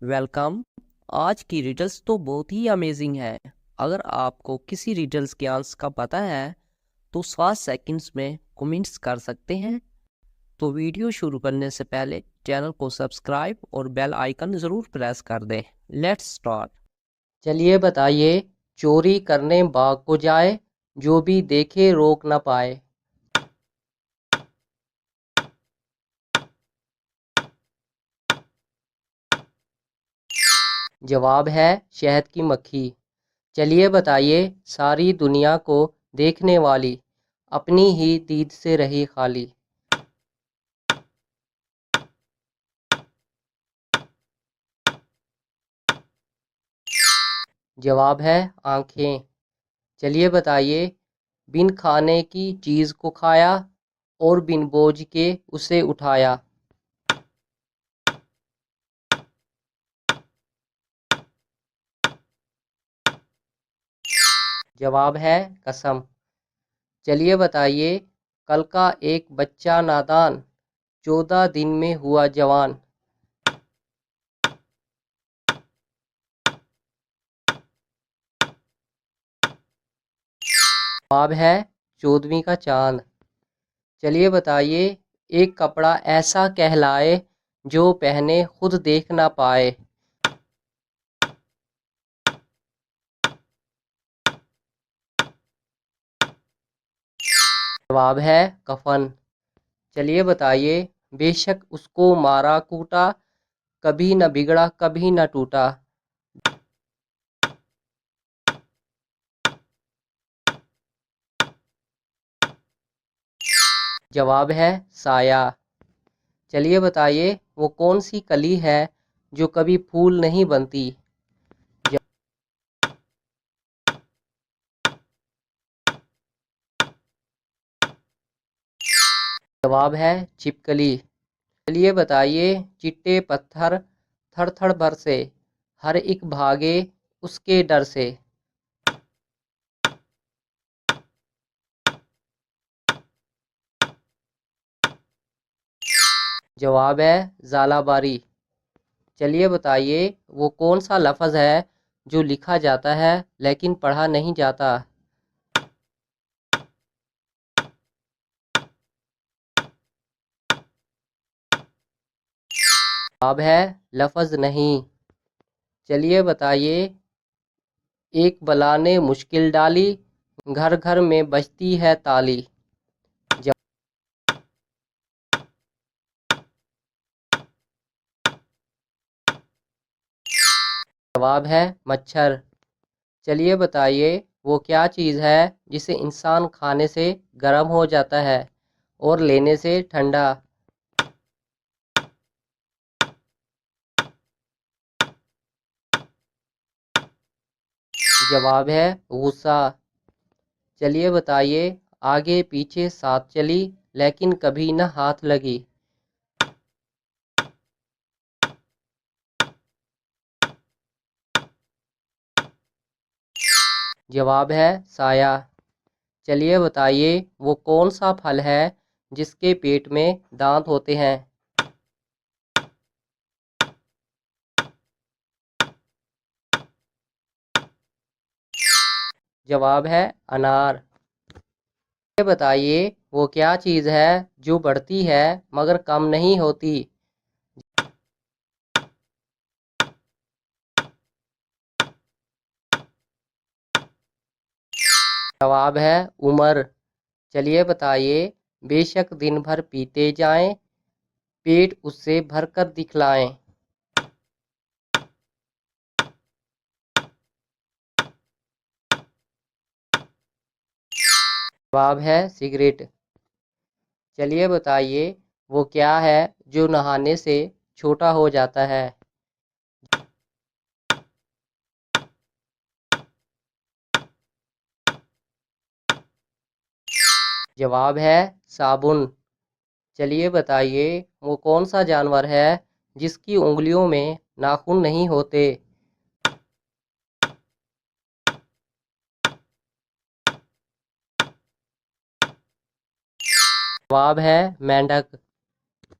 Welcome. आज की riddles तो बहुत ही अमेजिंग है। अगर आपको किसी रिडल्स के आंसर का पता है तो 7 सेकंड्स में कमेंट्स कर सकते हैं। तो वीडियो शुरू करने से पहले चैनल को सब्सक्राइब और बेल आइकन ज़रूर प्रेस कर दें। Let's start. चलिए बताइए। चोरी करने बाग को जाए, जो भी देखे रोक न पाए। जवाब है शहद की मक्खी। चलिए बताइए। सारी दुनिया को देखने वाली, अपनी ही दीद से रही खाली। जवाब है आँखें। चलिए बताइए। बिन खाने की चीज़ को खाया और बिन बोझ के उसे उठाया। जवाब है कसम। चलिए बताइए। कल का एक बच्चा नादान, 14 दिन में हुआ जवान। जवाब है 14वीं का चांद। चलिए बताइए। एक कपड़ा ऐसा कहलाए, जो पहने खुद देख ना पाए। जवाब है कफन। चलिए बताइए। बेशक उसको मारा कूटा, कभी न बिगड़ा कभी न टूटा। जवाब है साया। चलिए बताइए। वो कौन सी कली है, जो कभी फूल नहीं बनती। जवाब है छिपकली। चलिए बताइए। चिट्टे पत्थर थर थर बरसे, हर एक भागे उसके डर से। जवाब है ज़ालाबारी। चलिए बताइए। वो कौन सा लफ्ज़ है, जो लिखा जाता है लेकिन पढ़ा नहीं जाता। जवाब है लफ्ज़ नहीं। चलिए बताइए। एक बला ने मुश्किल डाली, घर घर में बजती है ताली। जवाब है मच्छर। चलिए बताइए। वो क्या चीज़ है, जिसे इंसान खाने से गर्म हो जाता है और लेने से ठंडा। जवाब है गुस्सा। चलिए बताइए। आगे पीछे साथ चली, लेकिन कभी न हाथ लगी। जवाब है साया। चलिए बताइए। वो कौन सा फल है, जिसके पेट में दांत होते हैं। जवाब है अनार। ये बताइए। वो क्या चीज़ है, जो बढ़ती है मगर कम नहीं होती। जवाब है उम्र। चलिए बताइए। बेशक दिन भर पीते जाएं, पेट उससे भरकर दिखलाएं। जवाब है सिगरेट। चलिए बताइए। वो क्या है, जो नहाने से छोटा हो जाता है। जवाब है साबुन। चलिए बताइए। वो कौन सा जानवर है, जिसकी उंगलियों में नाखून नहीं होते। जवाब है मेंढक।